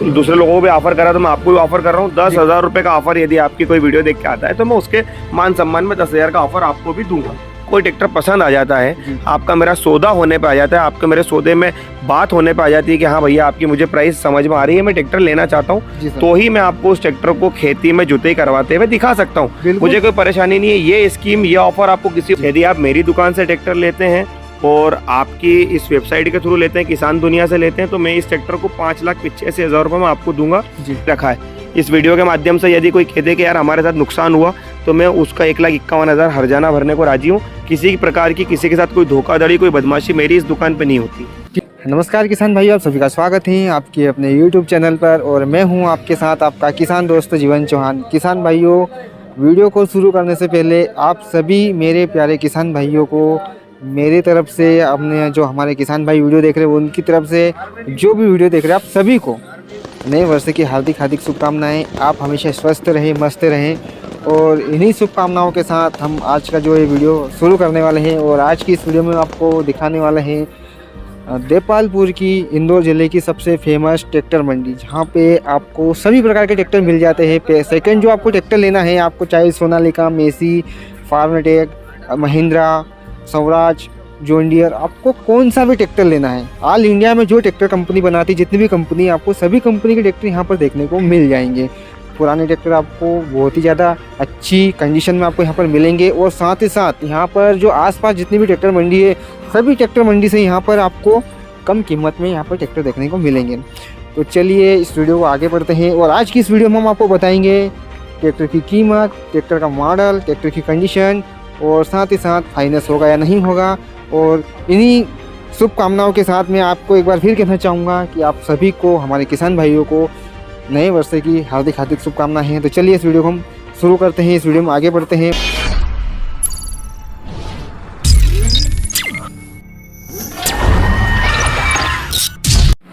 दूसरे लोगों को भी ऑफर करा तो मैं आपको भी ऑफर कर रहा हूँ। 10,000 रुपये का ऑफर यदि आपकी कोई वीडियो देख के आता है तो मैं उसके मान सम्मान में 10,000 का ऑफर आपको भी दूंगा। कोई ट्रैक्टर पसंद आ जाता है, आपका मेरा सौदा होने पे आ जाता है, आपके मेरे सौदे में बात होने पे आ जाती है कि हाँ भैया आपकी मुझे प्राइस समझ में आ रही है, मैं ट्रैक्टर लेना चाहता हूँ, तो ही मैं आपको उस ट्रैक्टर को खेती में जुताई करवाते हुए दिखा सकता हूँ। मुझे कोई परेशानी नहीं है। ये स्कीम, ये ऑफर आपको किसी, यदि आप मेरी दुकान से ट्रैक्टर लेते हैं और आपकी इस वेबसाइट के थ्रू लेते हैं, किसान दुनिया से लेते हैं, तो मैं इस ट्रैक्टर को 5,85,000 रुपये में आपको दूंगा। रखा है इस वीडियो के माध्यम से। यदि कोई कहते कि यार हमारे साथ नुकसान हुआ तो मैं उसका 1,51,000 हर्जाना भरने को राजी हूँ। किसी प्रकार की किसी के साथ कोई धोखाधड़ी, कोई बदमाशी मेरी इस दुकान पे नहीं होती। नमस्कार किसान भाई, आप सभी का स्वागत है आपके अपने YouTube चैनल पर और मैं हूं आपके साथ आपका किसान दोस्त जीवन चौहान। किसान भाइयों, वीडियो को शुरू करने से पहले आप सभी मेरे प्यारे किसान भाइयों को मेरी तरफ से, अपने जो हमारे किसान भाई वीडियो देख रहे हैं उनकी तरफ से, जो भी वीडियो देख रहे हैं आप सभी को नए वर्ष की हार्दिक शुभकामनाएं। आप हमेशा स्वस्थ रहें, मस्त रहें और इन्हीं शुभकामनाओं के साथ हम आज का जो ये वीडियो शुरू करने वाले हैं। और आज की इस वीडियो में आपको दिखाने वाले हैं देपालपुर की, इंदौर ज़िले की सबसे फेमस ट्रैक्टर मंडी, जहाँ पे आपको सभी प्रकार के ट्रैक्टर मिल जाते हैं। सेकंड जो आपको ट्रैक्टर लेना है, आपको चाहे Sonalika, Massey, Farmtrac, Mahindra, Swaraj, John Deere, आपको कौन सा भी ट्रैक्टर लेना है, ऑल इंडिया में जो ट्रैक्टर कंपनी बनाती है, जितनी भी कंपनी, आपको सभी कंपनी के ट्रैक्टर यहाँ पर देखने को मिल जाएंगे। पुराने ट्रैक्टर आपको बहुत ही ज़्यादा अच्छी कंडीशन में आपको यहाँ पर मिलेंगे। और साथ ही साथ यहाँ पर जो आसपास जितनी भी ट्रैक्टर मंडी है, सभी ट्रैक्टर मंडी से यहाँ पर आपको कम कीमत में यहाँ पर ट्रैक्टर देखने को मिलेंगे। तो चलिए इस वीडियो को आगे बढ़ते हैं। और आज की इस वीडियो में हम आपको बताएंगे ट्रैक्टर की कीमत, ट्रैक्टर का मॉडल, ट्रैक्टर की कंडीशन और साथ ही साथ फाइनेंस होगा या नहीं होगा। और इन्हीं शुभकामनाओं के साथ मैं आपको एक बार फिर कहना चाहूँगा कि आप सभी को, हमारे किसान भाइयों को नए वर्ष की हार्दिक शुभकामनाएं हैं। तो चलिए इस वीडियो को हम शुरू करते हैं, इस वीडियो में आगे बढ़ते हैं।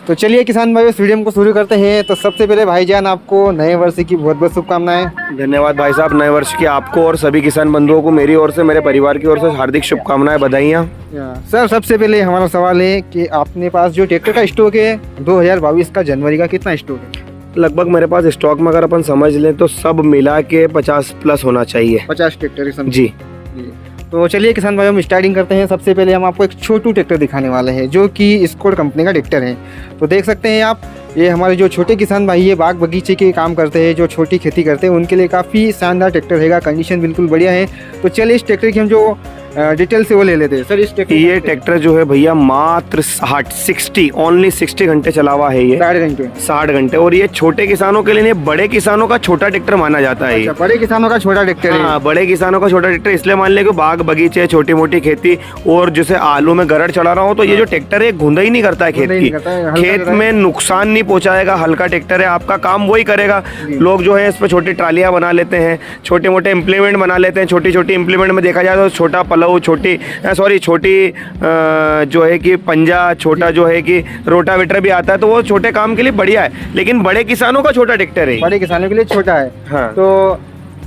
तो चलिए किसान भाइयों इस वीडियो को शुरू करते हैं। तो सबसे पहले भाईजान आपको नए वर्ष की बहुत बहुत शुभकामनाएं। धन्यवाद भाई साहब। नए वर्ष की आपको और सभी किसान बंधुओं को मेरी ओर से, मेरे परिवार की ओर से हार्दिक शुभकामनाएं, बधाइयाँ। सर सबसे पहले हमारा सवाल है कि अपने पास जो ट्रैक्टर का स्टॉक है 2022 का जनवरी का कितना स्टॉक है? लगभग मेरे पास स्टॉक में अगर अपन समझ लें तो सब मिला के 50 प्लस होना चाहिए। 50 ट्रैक्टर जी। तो चलिए किसान भाई हम स्टार्टिंग करते हैं। सबसे पहले हम आपको एक छोटू ट्रैक्टर दिखाने वाले हैं जो कि स्कोर कंपनी का ट्रैक्टर है। तो देख सकते हैं आप, ये हमारे जो छोटे किसान भाई है, बाग बगीचे के काम करते हैं, जो छोटी खेती करते हैं, उनके लिए काफ़ी शानदार ट्रैक्टर रहेगा। कंडीशन बिल्कुल बढ़िया है। तो चलिए इस ट्रैक्टर की हम जो डिटेल से वो ले लेते हैं। सर इस ट्रैक्टर, ये ट्रैक्टर जो है भैया मात्र 60 घंटे चला हुआ है। ये 60 घंटे। और ये छोटे किसानों के लिए नहीं, बड़े किसानों का छोटा ट्रैक्टर माना जाता है। बड़े किसानों का छोटा ट्रैक्टर है। हाँ, बड़े किसानों का छोटा ट्रैक्टर इसलिए मान ले कि बाग बगीचे, छोटी मोटी खेती और जैसे आलू में गरड़ चढ़ा रहा हो तो ये जो ट्रैक्टर है घुंदा ही नहीं करता है खेत की, खेत में नुकसान नहीं पहुंचाएगा। हल्का ट्रैक्टर है, आपका काम वही करेगा। लोग जो है इस पर छोटी ट्रालियां बना लेते हैं, छोटे मोटे इम्प्लीमेंट बना लेते हैं। छोटी छोटी इम्प्लीमेंट में देखा जाए तो छोटा पलव, छोटी जो है कि पंजा, छोटा जो है कि रोटावेटर भी आता है, तो वो छोटे काम के लिए बढ़िया है। लेकिन बड़े किसानों का छोटा ट्रैक्टर है, बड़े किसानों के लिए छोटा है। हाँ। तो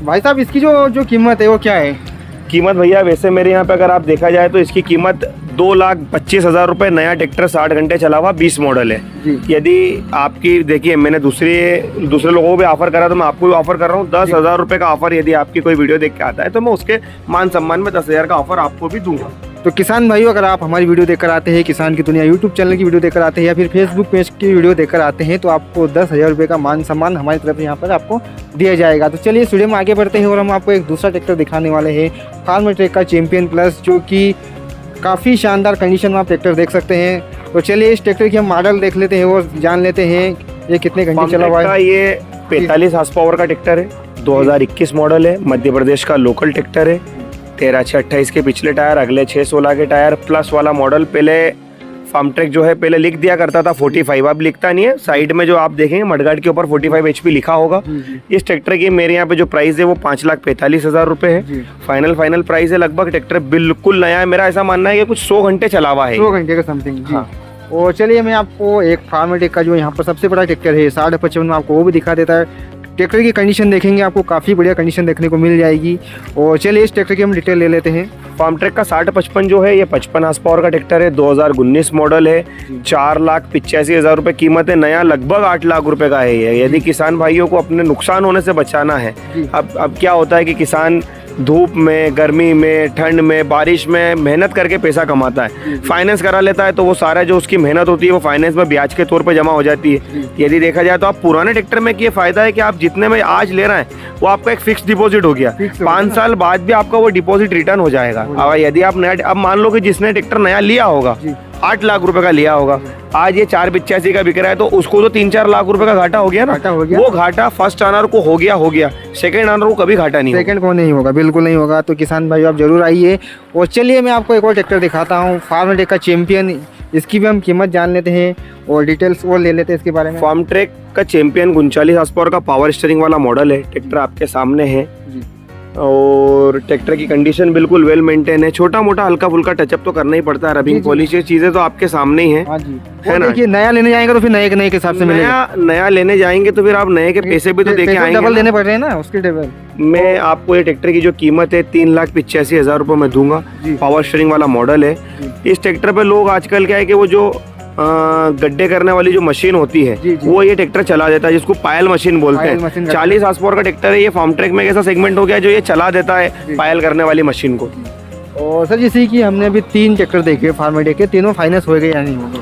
भाई साहब इसकी जो कीमत है वो क्या है? कीमत भैया वैसे मेरे यहाँ पे अगर आप देखा जाए तो इसकी कीमत 2,25,000 रुपये। नया ट्रैक्टर 60 घंटे चला हुआ 20 मॉडल है। यदि आपकी, देखिए मैंने दूसरे लोगों को भी ऑफर करा तो मैं आपको भी ऑफर कर रहा हूँ। 10,000 रुपये का ऑफर यदि आपकी कोई वीडियो देख के आता है तो मैं उसके मान सम्मान में 10,000 का ऑफर आपको भी दूंगा। तो किसान भाइयों, अगर आप हमारी वीडियो देखकर आते हैं, किसान की दुनिया YouTube चैनल की वीडियो देखकर आते हैं या फिर फेसबुक पेज की वीडियो देखकर आते हैं, तो आपको 10,000 रुपये का मान सम्मान हमारी तरफ से यहाँ पर आपको दिया जाएगा। तो चलिए इस वीडियो में आगे बढ़ते हैं और हम आपको एक दूसरा ट्रैक्टर दिखाने वाले हैं, फार्मटेक का चैंपियन प्लस, जो कि काफ़ी शानदार कंडीशन में आप ट्रैक्टर देख सकते हैं। तो चलिए इस ट्रैक्टर की हम मॉडल देख लेते हैं और जान लेते हैं ये कितने घंटे चला हुआ है। ये 45 हार्स पावर का ट्रैक्टर है, 2021 मॉडल है, मध्य प्रदेश का लोकल ट्रैक्टर है। 13/6/28 के पिछले टायर, अगले 6/16 के टायर, प्लस वाला मॉडल। पहले फार्मट्रेक जो है पहले लिख दिया करता था 45, अब लिखता नहीं है। साइड में जो आप देखेंगे मडगार्ड के ऊपर 45 HP लिखा होगा। इस ट्रैक्टर की मेरे यहाँ पे जो प्राइस है वो 5,45,000 रुपये है। फाइनल प्राइस है। लगभग ट्रैक्टर बिल्कुल नया है। मेरा ऐसा मानना है कि कुछ 100 घंटे चला हुआ है, 100 घंटे का समथिंग। हाँ। और चलिए मैं आपको एक फार्मटेक का जो यहाँ पर सबसे बड़ा ट्रैक्टर है 6055 में, आपको वो भी दिखा देता है। ट्रैक्टर की कंडीशन देखेंगे आपको काफ़ी बढ़िया कंडीशन देखने को मिल जाएगी। और चलिए इस ट्रैक्टर की हम डिटेल ले लेते हैं। फार्म ट्रैक का 6055 जो है ये 55 हार्स पावर का ट्रैक्टर है, 2019 मॉडल है, 4,85,000 रुपये कीमत है। नया लगभग 8 लाख रुपए का है ये। यदि किसान भाइयों को अपने नुकसान होने से बचाना है, अब क्या होता है कि किसान धूप में, गर्मी में, ठंड में, बारिश में मेहनत करके पैसा कमाता है, फाइनेंस करा लेता है, तो वो सारा जो उसकी मेहनत होती है वो फाइनेंस में ब्याज के तौर पे जमा हो जाती है। यदि देखा जाए तो आप पुराने ट्रैक्टर में ये फायदा है कि आप जितने में आज ले रहे हैं वो आपका एक फिक्स डिपॉजिट हो गया, 5 साल बाद भी आपका वो डिपॉजिट रिटर्न हो जाएगा। और यदि आप नया, अब मान लो कि जिसने ट्रैक्टर नया लिया होगा 8 लाख रुपए का लिया होगा, आज ये 4,85 का बिक रहा है, तो उसको तो 3-4 लाख रुपए का घाटा हो गया ना। वो घाटा फर्स्ट ऑनर को हो गया, सेकंड ऑनर को कभी घाटा नहीं, सेकंड को नहीं होगा, बिल्कुल नहीं होगा। तो किसान भाई आप जरूर आइए। और चलिए मैं आपको एक और ट्रैक्टर दिखाता हूँ, फार्म ट्रैक का चैंपियन। इसकी भी हम कीमत जान लेते हैं और डिटेल्स और ले लेते हैं इसके बारे में। फार्म ट्रैक का चैंपियन 39 हार्स पावर का पावर स्टीयरिंग वाला मॉडल है। ट्रैक्टर आपके सामने है और ट्रैक्टर की कंडीशन बिल्कुल वेल मेंटेन है। छोटा मोटा हल्का फुल्का टचअप तो करना ही पड़ता है, रबिंग पॉलिश चीजें तो आपके सामने ही है। है ना। देखिए नया लेने जाएंगे तो फिर नए के हिसाब से मिलेगा। नया लेने जाएंगे तो फिर आप नए के पैसे भी तो देके आएंगे, डबल देने पड़ रहे हैं ना उसके डबल। मैं आपको ये ट्रैक्टर की जो कीमत है 3,85,000 रुपये में दूंगा। पावर स्टीयरिंग वाला मॉडल है। इस ट्रैक्टर पे लोग आजकल क्या है कि वो जो गड्ढे करने वाली जो मशीन होती है वो ये ट्रैक्टर चला देता है, जिसको पायल मशीन बोलते हैं। 40 हार्स पावर का ट्रैक्टर है ये। फार्म ट्रैक में एक ऐसा सेगमेंट हो गया जो ये चला देता है पायल करने वाली मशीन को। और सर जैसे कि हमने अभी 3 ट्रैक्टर देखे फार्म ट्रैक के, तीनों फाइनेंस हो गए या नहीं हो गए?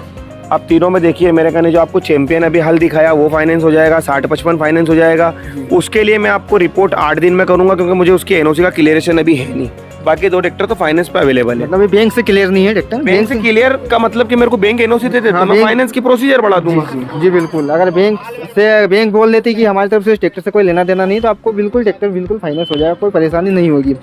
आप तीनों में देखिए, मेरे कहने जो आपको चैंपियन अभी हल दिखाया वो फाइनेंस हो जाएगा, 6055 फाइनेंस हो जाएगा। उसके लिए मैं आपको रिपोर्ट 8 दिन में करूंगा, क्योंकि मुझे उसकी एनओसी का क्लियरेशन अभी है नहीं। बाकी 2 ट्रैक्टर तो फाइनेंस पे अवेलेबल है। मतलब बैंक से क्लियर नहीं है ट्रैक्टर? बैंक से क्लियर का मतलब कि मेरे को बैंक एनओसी दे देते, मैं फाइनेंस की प्रोसीजर बढ़ा दूंगा। जी बिल्कुल। अगर बैंक बोल देती कि हमारी तरफ से ट्रैक्टर से कोई लेना देना नहीं, तो आपको बिल्कुल ट्रैक्टर बिल्कुल फाइनेंस हो जाएगा, कोई परेशानी नहीं होगी।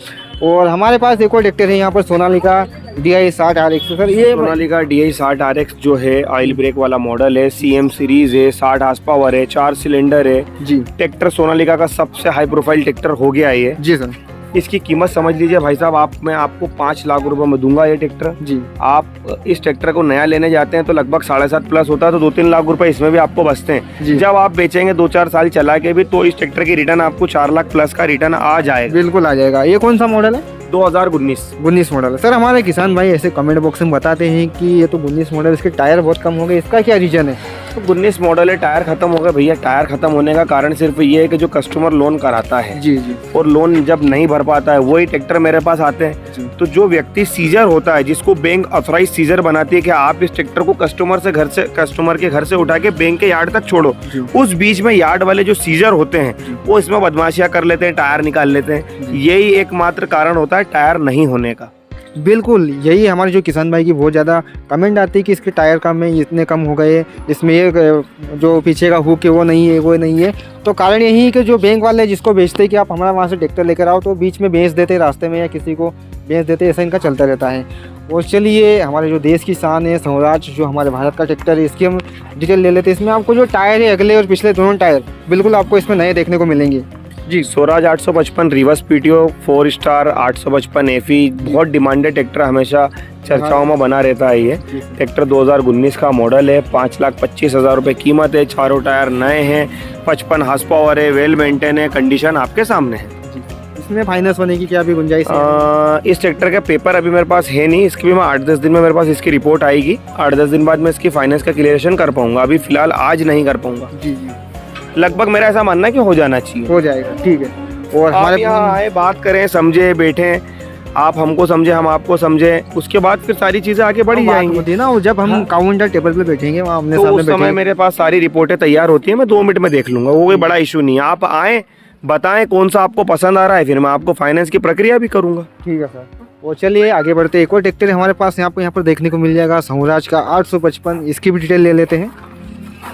और हमारे पास एक और ट्रैक्टर है यहाँ पर, सोनालिका DI 60 RX। सर ये सोनालिका DI 60 RX जो है ऑयल ब्रेक वाला मॉडल है, CM सीरीज है, 60 हार्स पावर है, 4 सिलेंडर है जी। ट्रैक्टर सोनालिका का सबसे हाई प्रोफाइल ट्रैक्टर हो गया है ये। जी सर। इसकी कीमत समझ लीजिए भाई साहब, मैं आपको 5 लाख रुपए में दूंगा ये ट्रैक्टर जी। आप इस ट्रैक्टर को नया लेने जाते हैं तो लगभग 7.5 प्लस होता है, तो 2-3 लाख रुपए इसमें भी आपको बचते हैं। जब आप बेचेंगे 2-4 साल चला के भी, तो इस ट्रैक्टर की रिटर्न आपको 4 लाख प्लस का रिटर्न आ जाएगा। बिल्कुल आ जाएगा। ये कौन सा मॉडल है? 2019 मॉडल है। सर हमारे किसान भाई ऐसे कमेंट बॉक्स में बताते हैं कि ये तो 19 मॉडल, इसके टायर बहुत कम हो गए, इसका क्या रीजन है? तो 19 मॉडल है, टायर खत्म हो गए भैया। टायर खत्म होने का कारण सिर्फ ये है कि जो कस्टमर लोन कराता है जी, और लोन जब नहीं भर पाता है, वही ट्रैक्टर मेरे पास आते हैं। तो जो व्यक्ति सीजर होता है, जिसको बैंक ऑथराइज सीजर बनाती है कि आप इस ट्रैक्टर को कस्टमर के घर से उठा के बैंक के यार्ड तक छोड़ो, उस बीच में यार्ड वाले जो सीजर होते हैं वो इसमें बदमाशियां कर लेते हैं, टायर निकाल लेते हैं। यही एकमात्र कारण होता है टायर नहीं होने का। बिल्कुल, यही हमारे जो किसान भाई की बहुत ज़्यादा कमेंट आती है कि इसके टायर कम है, इतने कम हो गए, इसमें ये जो पीछे का हुक है वो नहीं है। तो कारण यही है कि जो बैंक वाले जिसको बेचते हैं कि आप हमारा वहाँ से ट्रैक्टर लेकर आओ, तो बीच में बेच देते रास्ते में, या किसी को बेच देते, ऐसा इनका चलता रहता है। और चलिए हमारे जो देश की शान है स्वराज, जो हमारे भारत का ट्रैक्टर है, इसकी हम डिटेल ले लेते हैं। इसमें आपको जो टायर है अगले और पिछले दोनों टायर बिल्कुल आपको इसमें नए देखने को मिलेंगे जी। Swaraj 855 reverse PTO 4 star 855 FE बहुत डिमांडेड ट्रैक्टर, हमेशा चर्चाओं में बना रहता है। ये ट्रैक्टर 2019 का मॉडल है, 5,25,000 रुपये कीमत है। चारों टायर नए हैं, 55 हार्स पावर है, वेल मेंटेन है, कंडीशन आपके सामने है। इसमें फाइनेंस होने की क्या भी गुंजाइश है? इस ट्रैक्टर का पेपर अभी मेरे पास है नहीं, इसकी भी मैं 8-10 दिन में मेरे पास इसकी रिपोर्ट आएगी। 8-10 दिन बाद मैं इसकी फाइनेंस का क्लियरेशन कर पाऊंगा, अभी फिलहाल आज नहीं कर पाऊंगा जी। लगभग मेरा ऐसा मानना है कि हो जाना चाहिए। हो जाएगा, ठीक है। और हमारे यहाँ आए, बात करें, समझे, बैठे, आप हमको समझे, हम आपको समझे, उसके बाद फिर सारी चीजें आगे बढ़ी जाएंगी ना। जब हम काउंटर टेबल पे बैठेंगे वहाँ हमने तो उस समय मेरे पास सारी रिपोर्टें तैयार होती है, मैं 2 मिनट में देख लूंगा, वो कोई बड़ा इशू नहीं है। आप आए, बताएं कौन सा आपको पसंद आ रहा है, फिर मैं आपको फाइनेंस की प्रक्रिया भी करूंगा। ठीक है सर। और चलिए आगे बढ़ते, एक और ट्रैक्टर हमारे पास यहाँ पर देखने को मिल जाएगा, स्वराज का 855। इसकी भी डिटेल ले लेते हैं।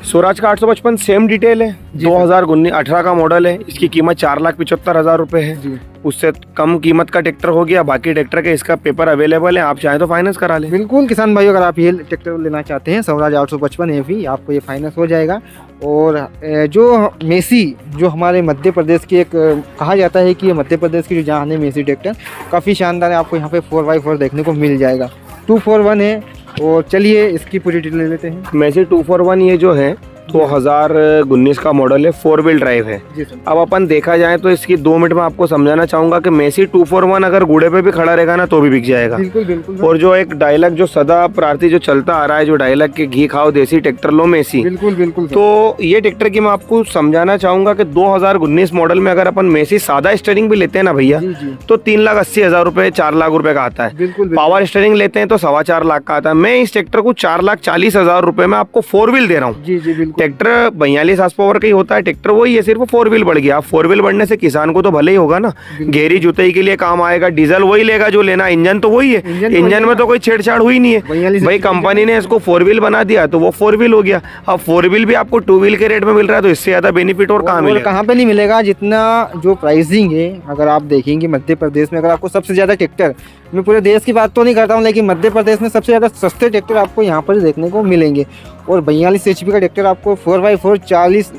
स्वराज का 855 सेम डिटेल है, 2018 का मॉडल है। इसकी कीमत 4,75,000 रुपये है। उससे कम कीमत का ट्रैक्टर हो गया, बाकी ट्रैक्टर के इसका पेपर अवेलेबल है, आप चाहें तो फाइनेंस करा लें। बिल्कुल किसान भाई, अगर आप ये ट्रैक्टर लेना चाहते हैं स्वराज 855 FE, आपको ये फाइनेंस हो जाएगा। और जो मेसी, जो हमारे मध्य प्रदेश की एक कहा जाता है कि ये मध्य प्रदेश की जो जान है मेसी ट्रैक्टर, काफ़ी शानदार है। आपको यहाँ पे 4x4 देखने को मिल जाएगा, 241 है। और चलिए इसकी पूरी डिटेल ले लेते हैं। मेसी 241 ये जो है 2019 का मॉडल है, 4 व्हील ड्राइव है। जी सर। अब अपन देखा जाए तो इसकी 2 मिनट में आपको समझाना चाहूंगा कि मेसी 241 अगर घोड़े पे भी खड़ा रहेगा ना तो भी बिक जाएगा। बिल्कुल बिल्कुल सर। और जो एक डायलॉग जो सदा प्रार्थी जो चलता आ रहा है, जो डायलॉग के घी खाओ देसी ट्रैक्टर लो मेसी, बिल्कुल बिल्कुल सर। तो ये ट्रैक्टर की मैं आपको समझाना चाहूंगा कि 2019 मॉडल में अगर अपन मेसी सादा स्टीयरिंग भी लेते हैं ना भैया, जी जी तो 3,80,000 रुपए 4 लाख रुपए का आता है। बिल्कुल बिल्कुल। पावर स्टीयरिंग लेते हैं तो 4.25 लाख का आता है। मैं इस ट्रैक्टर को 4,40,000 रुपए में आपको 4 व्हील दे रहा हूँ। जी जी बिल्कुल। ट्रैक्टर 42 हार्स पावर का ही होता है ट्रैक्टर, वही है, सिर्फ 4 व्हील बढ़ गया। 4 व्हील बढ़ने से किसान को तो भले ही होगा ना, गहरी जुताई के लिए काम आएगा। डीजल वही लेगा जो लेना, इंजन तो वही है, इंजन में तो कोई छेड़छाड़ हुई नहीं है 42 भाई। कंपनी ने इसको 4 व्हील बना दिया तो वो 4 व्हील हो गया। अब 4 व्हील भी आपको 2 व्हील के रेट में मिल रहा है, तो इससे ज्यादा बेनिफिट और कहाँ और मिलेगा? कहाँ पे नहीं मिलेगा जितना जो प्राइसिंग है। अगर आप देखेंगे मध्य प्रदेश में, अगर आपको सबसे ज़्यादा ट्रैक्टर, मैं पूरे देश की बात तो नहीं करता हूँ, लेकिन मध्य प्रदेश में सबसे ज़्यादा सस्ते ट्रैक्टर आपको यहाँ पर देखने को मिलेंगे। और 42 HP का ट्रैक्टर आपको 4x4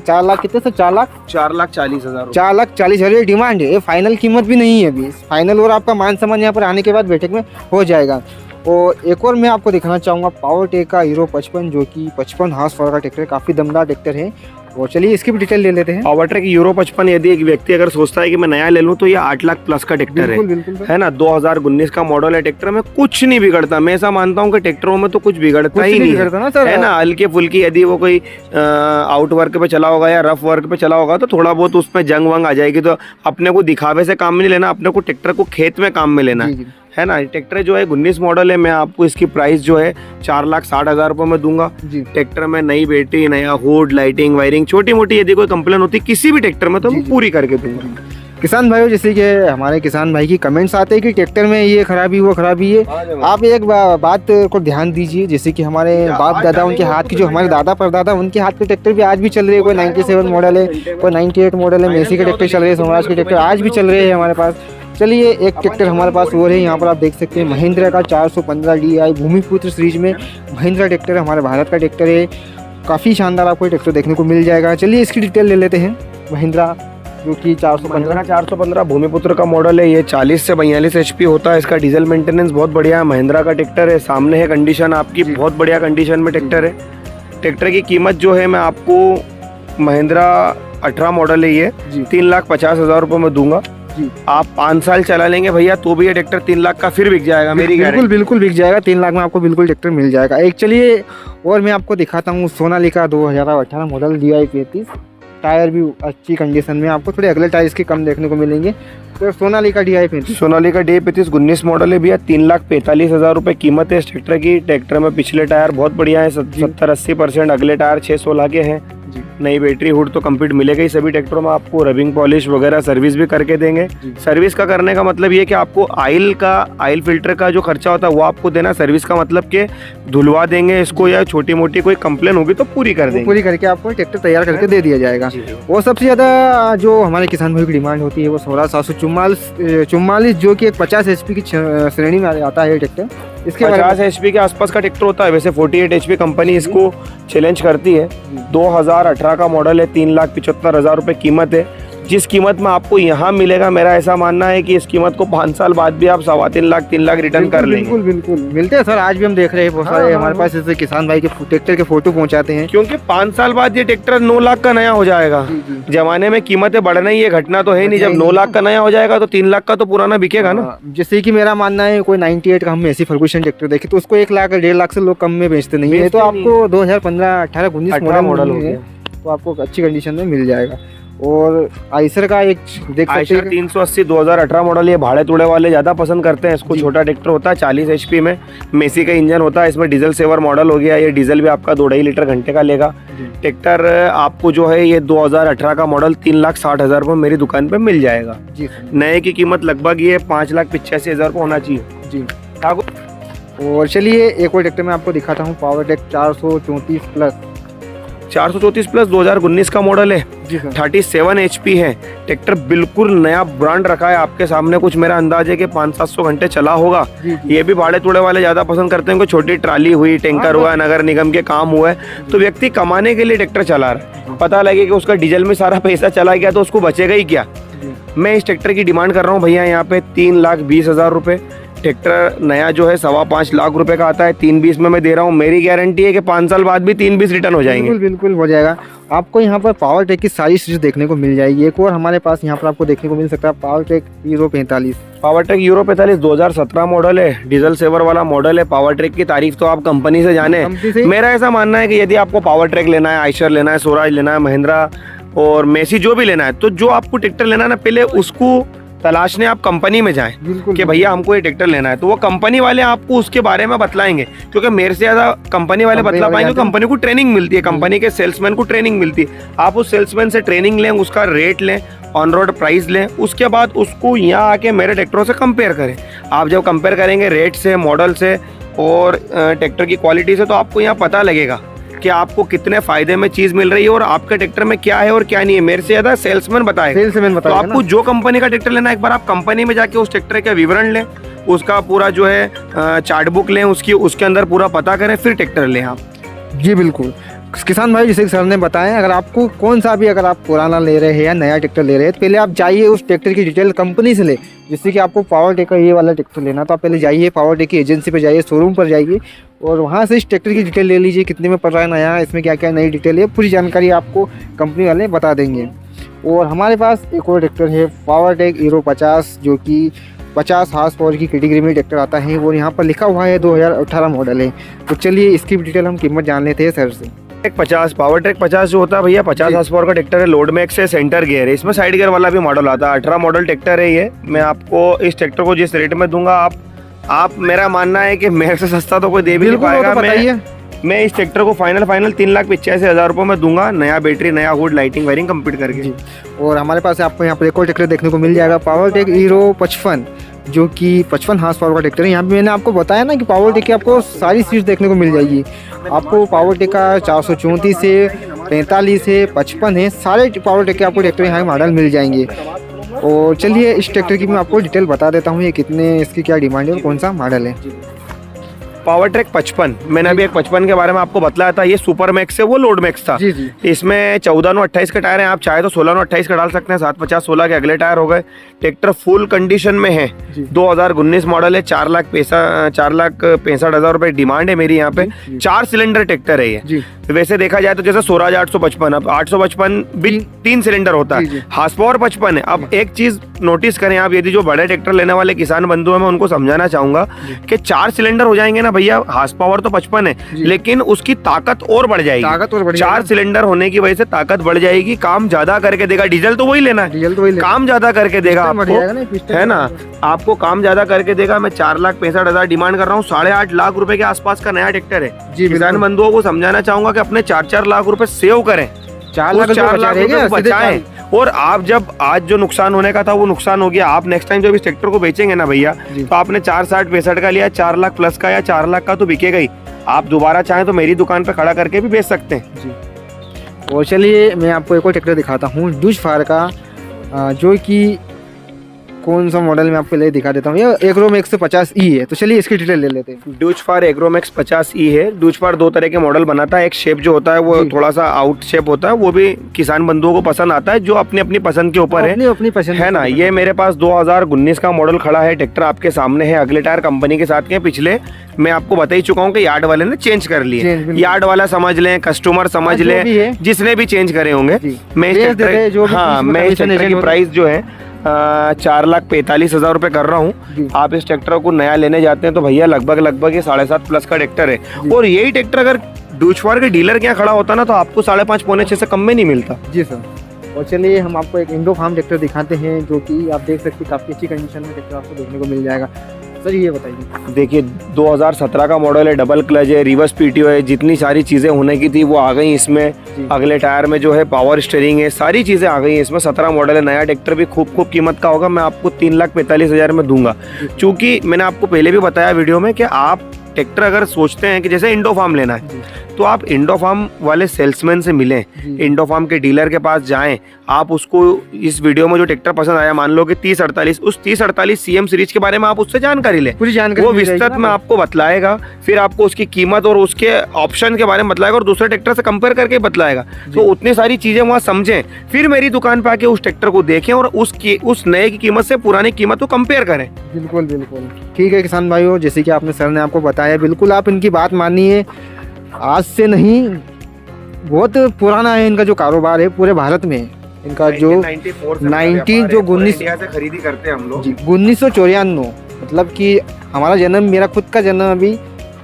4 लाख कितने से 4,40,000 4,40,000 ये डिमांड है। ये फाइनल कीमत भी नहीं है अभी, फाइनल और आपका मान सम्मान यहाँ पर आने के बाद बैठक में हो जाएगा। और एक और मैं आपको दिखाना चाहूँगा पावरटेक का हीरो 55, जो कि 55 हार्स पावर का ट्रैक्टर, काफ़ी दमदार ट्रैक्टर है। और चलिए इसकी भी डिटेल ले लेते हैं। पावरटेक यूरो 55 यदि एक व्यक्ति अगर सोचता है कि मैं नया ले लूं तो ये 8 लाख प्लस का ट्रैक्टर बिल्कुल बिल्कुल सर। है ना। 2019 का मॉडल है, ट्रैक्टर में कुछ नहीं बिगड़ता। मैं ऐसा मानता हूं कि ट्रैक्टरों में तो कुछ बिगड़ता कुछ ही नहीं नहीं बिगड़ता ना सर। है ना। हल्के फुल्की यदि वो कोई आउट वर्क पे चला होगा या रफ वर्क पे चला होगा तो थोड़ा बहुत उसमें जंग वंग आ जाएगी, तो अपने को दिखावे से काम नहीं लेना, अपने को ट्रैक्टर को खेत में काम में लेना जी, जी। है ना। ट्रैक्टर जो है 19 मॉडल है, मैं आपको इसकी प्राइस जो है 4,60,000 रुपये में दूंगा। जी ट्रैक्टर में नई बैटरी, नया हुड, लाइटिंग, वायरिंग, छोटी मोटी यदि कोई कंप्लेन होती किसी भी ट्रैक्टर में तो जी, मैं जी। पूरी करके दूंगा। किसान भाइयों, जैसे कि हमारे किसान भाई की कमेंट्स आते हैं कि ट्रैक्टर में ये खराबी वो खराबी है, आप एक बात को ध्यान दीजिए। जैसे कि हमारे बाप दादा, उनके हाथ की, जो हमारे दादा परदादा, उनके हाथ के ट्रैक्टर भी आज भी चल रहे हैं। कोई 97 मॉडल है, कोई 98 मॉडल है, मेसी के ट्रैक्टर चल रहे हैं, स्वराज के ट्रैक्टर आज भी चल रहे हैं हमारे पास। चलिए एक ट्रैक्टर हमारे पास और है, यहाँ पर आप देख सकते हैं महिंद्रा का 415 DI भूमिपुत्र सीरीज में महिंद्रा ट्रैक्टर, हमारे भारत का ट्रैक्टर है। काफ़ी शानदार आपको ट्रैक्टर देखने को मिल जाएगा। चलिए इसकी डिटेल ले लेते हैं। महिंद्रा जो कि 415 भूमिपुत्र का मॉडल है, ये 40 से 42 HP होता है। इसका डीजल मेंटेनेंस बहुत बढ़िया है। महिंद्रा का ट्रैक्टर है, सामने है कंडीशन आपकी, बहुत बढ़िया कंडीशन में ट्रैक्टर है। ट्रैक्टर की कीमत जो है मैं आपको महिंद्रा 18 मॉडल है, ये 3,50,000 रुपये में दूंगा। जी। आप 5 साल चला लेंगे भैया तो भी ये ट्रैक्टर 3 लाख का फिर बिक जाएगा, मेरी बिल्कुल बिल्कुल बिक जाएगा। 3 लाख में आपको बिल्कुल ट्रैक्टर मिल जाएगा। एक चलिए और मैं आपको दिखाता हूँ सोनालिका 2018 मॉडल DI 35। टायर भी अच्छी कंडीशन में, आपको थोड़े अगले टायर इसके कम देखने को मिलेंगे। तो Sonalika DI 35, Sonalika DI 35 19 model है भैया, 3,45,000 रुपये कीमत है इस ट्रैक्टर की। ट्रैक्टर में पिछले टायर बहुत बढ़िया है, 70-80%, अगले टायर 6-16 के हैं। नई बैटरी, हुड तो कंप्लीट मिलेगा ही सभी ट्रैक्टरों में। आपको रबिंग पॉलिश वगैरह सर्विस भी करके देंगे। सर्विस का करने का मतलब ये कि आपको ऑयल फिल्टर का जो खर्चा होता है वो आपको देना। सर्विस का मतलब कि धुलवा देंगे इसको, या छोटी मोटी कोई कंप्लेन होगी तो पूरी कर देंगे, पूरी करके आपको ट्रैक्टर तैयार करके दे दिया जाएगा। और सबसे ज़्यादा जो हमारे किसान भाई की डिमांड होती है वो 16,744, जो कि एक 50 HP की श्रेणी में आता है ट्रैक्टर। इसके 50 HP के आसपास का ट्रैक्टर होता है। वैसे 48 HP कंपनी इसको चैलेंज करती है। 2018 का मॉडल है, 3,75,000 रुपये कीमत है। जिस कीमत में आपको यहाँ मिलेगा, मेरा ऐसा मानना है कि इस कीमत को 5 साल बाद भी आप 3.25 लाख 3 लाख रिटर्न कर लेंगे। बिल्कुल बिल्कुल मिलते हैं सर, आज भी हम देख रहे हैं बहुत सारे हमारे पास ऐसे किसान भाई के ट्रैक्टर के फोटो पहुंचाते हैं। क्योंकि 5 साल बाद ये ट्रैक्टर 9 लाख का नया हो जाएगा। जमाने में कीमतें बढ़ना ही, ये घटना तो है नहीं। जब 9 लाख का नया हो जाएगा तो 3 लाख का तो पुराना बिकेगा ना। जैसे कि मेरा मानना है, कोई 98 का हम ऐसी फर्गूसन ट्रैक्टर देखे तो उसको 1 लाख 1.5 लाख से लोग कम में बेचते नहीं है। तो आपको 2015-18 19 मॉडल हो गया तो आपको अच्छी कंडीशन में मिल जाएगा। और आइसर का एक देख सकते हैं 380 2018 मॉडल, ये भाड़े तोड़े वाले ज़्यादा पसंद करते हैं इसको। छोटा ट्रैक्टर होता है, 40 HP में, मेसी का इंजन होता है। इसमें डीजल सेवर मॉडल हो गया। ये डीजल भी आपका 2.5 लीटर घंटे का लेगा। ट्रैक्टर आपको जो है ये 2018 का मॉडल 3,60,000 रुपये मेरी दुकान पे मिल जाएगा। जी। नए की कीमत लगभग ये 5,85,000 रुपये होना चाहिए जी। आपको। और चलिए एक और ट्रैक्टर मैं आपको दिखाता हूँ, पावरटेक 434 प्लस 434 प्लस 2019 का मॉडल है। जी सर। 37 HP है। ट्रैक्टर बिल्कुल नया ब्रांड रखा है आपके सामने। कुछ मेरा अंदाज है कि 500-700 घंटे चला होगा। ये भी भाड़े तोड़े वाले ज़्यादा पसंद करते हैं। कोई छोटी ट्राली हुई, टैंकर हुआ, नगर निगम के काम हुआ है तो व्यक्ति कमाने के लिए ट्रैक्टर चला रहा है। पता लगे कि उसका डीजल में सारा पैसा चला गया तो उसको बचेगा ही क्या। मैं इस ट्रैक्टर की डिमांड कर रहा हूँ भैया यहाँ पे 3,20,000 रुपये। ट्रैक्टर नया जो है 5.25 लाख रुपए का आता है, 320 में मैं दे रहा हूँ। मेरी गारंटी है कि 5 साल बाद भी 320 रिटर्न हो जाएंगे। बिल्कुल बिल्कुल हो जाएगा। आपको यहाँ पर पावर ट्रैक की सारी चीज़ देखने को मिल जाएगी। एक और हमारे पास यहाँ पर आपको देखने को मिल सकता है power track euro 45। Power track euro 45 2017 model है, डीजल सेवर वाला मॉडल है। पावर ट्रैक की तारीफ तो आप कंपनी से जाने। कंपनी से? मेरा ऐसा मानना है कि यदि आपको पावर ट्रैक लेना है, आयशर लेना है, स्वराज लेना है, महिंद्रा और मेसी जो भी लेना है, तो जो आपको ट्रैक्टर लेना है ना, पहले उसको तलाशने आप कंपनी में जाएं बिल्कुल कि भैया हमको ये ट्रैक्टर लेना है। तो वो कंपनी वाले आपको उसके बारे में बतलाएंगे, क्योंकि मेरे से ज़्यादा कंपनी वाले बतला पाएंगे। कंपनी को ट्रेनिंग मिलती है, कंपनी के सेल्समैन को ट्रेनिंग मिलती है। आप उस सेल्समैन से ट्रेनिंग लें, उसका रेट लें, ऑन रोड प्राइस लें, उसके बाद उसको यहाँ आके मेरे ट्रैक्टरों से कंपेयर करें। आप जब कंपेयर करेंगे रेट से, मॉडल से और ट्रैक्टर की क्वालिटी से, तो आपको यहाँ पता लगेगा कि आपको कितने फायदे में चीज मिल रही है और आपके ट्रैक्टर में क्या है और क्या नहीं है। मेरे से ज्यादा सेल्समैन बताएगा। तो आपको जो कंपनी का ट्रैक्टर लेना है, एक बार आप कंपनी में जाके उस ट्रैक्टर का विवरण लें, उसका पूरा जो है चार्ट बुक लें, उसके अंदर पूरा पता करें, फिर ट्रैक्टर लें आप। जी बिल्कुल किसान भाई, जैसे कि सर ने बताया, अगर आपको कौन सा भी, अगर आप पुराना ले रहे हैं या नया ट्रैक्टर ले रहे हैं, तो पहले आप जाइए उस ट्रैक्टर की डिटेल कंपनी से ले। जैसे कि आपको पावर ट्रैक का ये वाला ट्रैक्टर लेना, तो आप पहले जाइए पावर ट्रैक की एजेंसी पे जाइए, शोरूम पर जाइए और वहाँ से इस ट्रैक्टर की डिटेल ले लीजिए, कितने में पड़ रहा है नया, इसमें क्या क्या नई डिटेल है, पूरी जानकारी आपको कंपनी वाले बता देंगे। और हमारे पास एक और ट्रैक्टर है पावर ट्रैक यूरो 50, जो कि 50 हार्स पावर की कैटेगरी में ट्रैक्टर आता है। वो यहाँ पर लिखा हुआ है 2018 मॉडल है। तो चलिए इसकी डिटेल हम कीमत जान लेते हैं सर से। ट्रैक 50 पावर ट्रैक 50 जो होता है भैया, 50 हार्स पावर का ट्रैक्टर है, लोड मैक्स से सेंटर गियर है, इसमें साइड गियर वाला भी मॉडल आता है। 18 मॉडल ट्रैक्टर है ये। मैं आपको इस ट्रैक्टर को जिस रेट में दूंगा, आप मेरा मानना है कि मेरे से सस्ता तो कोई दे भी नहीं पाएगा। मैं इस ट्रैक्टर को फाइनल 3,85,000 रुपये में दूंगा, नया बैटरी, नया हुड, लाइटिंग वायरिंग कंप्लीट करके। और हमारे पास आपको यहाँ पर एक और ट्रैक्टर देखने को मिल जाएगा, पावर ट्रैक हीरो 55, जो कि 55 हार्स पावर का ट्रैक्टर है। यहाँ पे मैंने आपको बताया ना कि पावर ट्रैक की आपको सारी चीज़ देखने को मिल जाएगी। आपको पावर ट्रैक का 434 से 45 है, 55 है, सारे पावर ट्रैक के आपको ट्रैक्टर यहाँ मॉडल मिल जाएंगे। और चलिए इस ट्रैक्टर की मैं आपको डिटेल बता देता हूँ, ये कितने, इसकी क्या डिमांड है और कौन सा मॉडल है। पावर ट्रैक 55, मैंने अभी एक 55 के बारे में आपको बतलाया था। ये सुपर मैक्स है, वो लोड मैक्स था। जी। इसमें 14/28 के टायर हैं, आप चाहे तो 16/28 का डाल सकते हैं। 750/16 के अगले टायर हो गए। ट्रैक्टर फुल कंडीशन में है, 2019 मॉडल है। 4,65,000 रुपए डिमांड है मेरी यहाँ पे। 4 सिलेंडर ट्रैक्टर है ये। वैसे देखा जाए तो जैसे स्वराज 855, अब 855 भी 3 सिलेंडर होता है, हार्स पावर 55 है। अब एक चीज नोटिस करें आप, यदि जो बड़े ट्रैक्टर लेने वाले किसान बंधु हैं, मैं उनको समझाना चाहूंगा कि 4 सिलेंडर हो जाएंगे ना भैया, हार्स पावर तो 55 है, लेकिन उसकी ताकत और बढ़ जाएगी। 4 सिलेंडर होने की वजह से ताकत बढ़ जाएगी, काम ज्यादा करके देगा। डीजल तो वही लेना है, काम ज्यादा करके देगा आपको, है ना, आपको काम ज्यादा करके देगा। मैं 4,65,000 डिमांड कर रहा हूँ। 8.5 लाख रुपए के आसपास का नया ट्रैक्टर है। किसान बंधुओं को समझाना चाहूंगा कि अपने 4-4 लाख रुपए सेव करें, 4 लाख रुपए बचाएं। और आप जब आज जो नुकसान होने का था वो नुकसान हो गया, आप नेक्स्ट टाइम जब इस ट्रैक्टर को बेचेंगे ना भैया, तो आपने 4,60,65 का लिया, 4 लाख प्लस का या 4 लाख का तो बिकेगा ही। आप दोबारा चाहें तो मेरी दुकान पे खड़ा करके भी बेच सकते हैं जी। और चलिए मैं आपको एक और ट्रैक्टर दिखाता हूँ, डूज फायर का, जो कि कौन सा मॉडल में आपको ले दिखा देता हूँ। ये एग्रोमैक्स 50E है। तो चलिए इसकी डिटेल ले लेते हैं। डूज फायर एग्रोमैक्स 50E है। डूज फायर 2 तरह के मॉडल बनाता है। एक शेप जो होता है वो थोड़ा सा आउट शेप होता है, वो भी किसान बंधुओं को पसंद आता है, जो अपनी अपनी पसंद के ऊपर है, अपनी पसंद है ना। ये मेरे पास 2019 का मॉडल खड़ा है। ट्रैक्टर आपके सामने है, अगले टायर कंपनी के साथ के, पिछले मैं आपको बता ही चुका हूँ कि यार्ड वाले ने चेंज कर लिए। यार्ड वाला समझ लें, कस्टमर समझ लें, जिसने भी चेंज करे होंगे। मैं इस ट्रैक्टर की प्राइस जो है 4,45,000 रुपए कर रहा हूँ। आप इस ट्रैक्टर को नया लेने जाते हैं तो भैया लगभग ये 7.5 प्लस का ट्रैक्टर है। और यही ट्रैक्टर अगर डूज फायर के डीलर के यहाँ खड़ा होता ना, तो आपको 5.5 पौने 6 से कम में नहीं मिलता जी सर। और चलिए हम आपको एक इंडो फार्म ट्रैक्टर दिखाते हैं, जो कि आप देख सकते हैं काफ़ी अच्छी कंडीशन में ट्रैक्टर आपको देखने को मिल जाएगा। सर ये बताइए। देखिए 2017 का मॉडल है, डबल क्लच है, रिवर्स पीटीओ है, जितनी सारी चीज़ें होने की थी वो आ गई इसमें। अगले टायर में जो है पावर स्टीयरिंग है, सारी चीज़ें आ गई हैं इसमें। 17 मॉडल है। नया ट्रैक्टर भी खूब कीमत का होगा। मैं आपको 3,45,000 में दूंगा। चूँकि मैंने आपको पहले भी बताया वीडियो में कि आप ट्रैक्टर अगर सोचते हैं कि जैसे इंडो फार्म लेना है, तो आप इंडो फार्म वाले सेल्समैन से मिलें, इंडो फार्म के डीलर के पास जाएं, आप उसको इस वीडियो में जो ट्रैक्टर पसंद आया, मान लो कि 3048, उस 3048 सीएम सीरीज के बारे में आप उससे जानकारी लें, पूरी जानकारी वो मिल जाएगी विस्तृत ना। में आपको बतलाएगा, फिर आपको उसकी कीमत और उसके ऑप्शन के बारे में बतलाएगा और दूसरे ट्रैक्टर से कंपेयर करके बतलाएगा। तो उतनी सारी चीजें वहाँ समझें, फिर मेरी दुकान पे आके उस ट्रैक्टर को देखें और उस नए की कीमत से पुरानी कीमत को कंपेयर करें। बिल्कुल बिल्कुल ठीक है किसान भाइयों, जैसे कि आपने सर ने आपको बताया, बिल्कुल आप इनकी बात मानिए। आज से नहीं, बहुत पुराना है इनका जो कारोबार है पूरे भारत में। इनका जो 19 जो 19 इंडिया से खरीदी करते हैं हम लोग। 1994, मतलब कि हमारा जन्म, मेरा खुद का जन्म अभी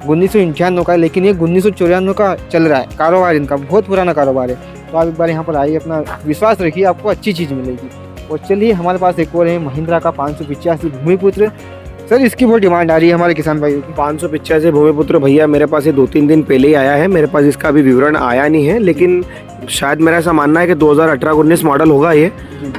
1991 का है, लेकिन ये 1994 का चल रहा है कारोबार इनका, बहुत पुराना कारोबार है। तो आप एक बार यहाँ पर आइए, अपना विश्वास रखिए, आपको अच्छी चीज़ मिलेगी। और चलिए हमारे पास एक और है महिंद्रा का 585 भूमिपुत्र। सर इसकी बहुत डिमांड आ रही है हमारे किसान भाइयों की। 585 भूमिपुत्र भैया मेरे पास ये 2-3 दिन पहले ही आया है, मेरे पास इसका अभी विवरण आया नहीं है, लेकिन शायद मेरा ऐसा मानना है कि 2018-19 मॉडल होगा ये,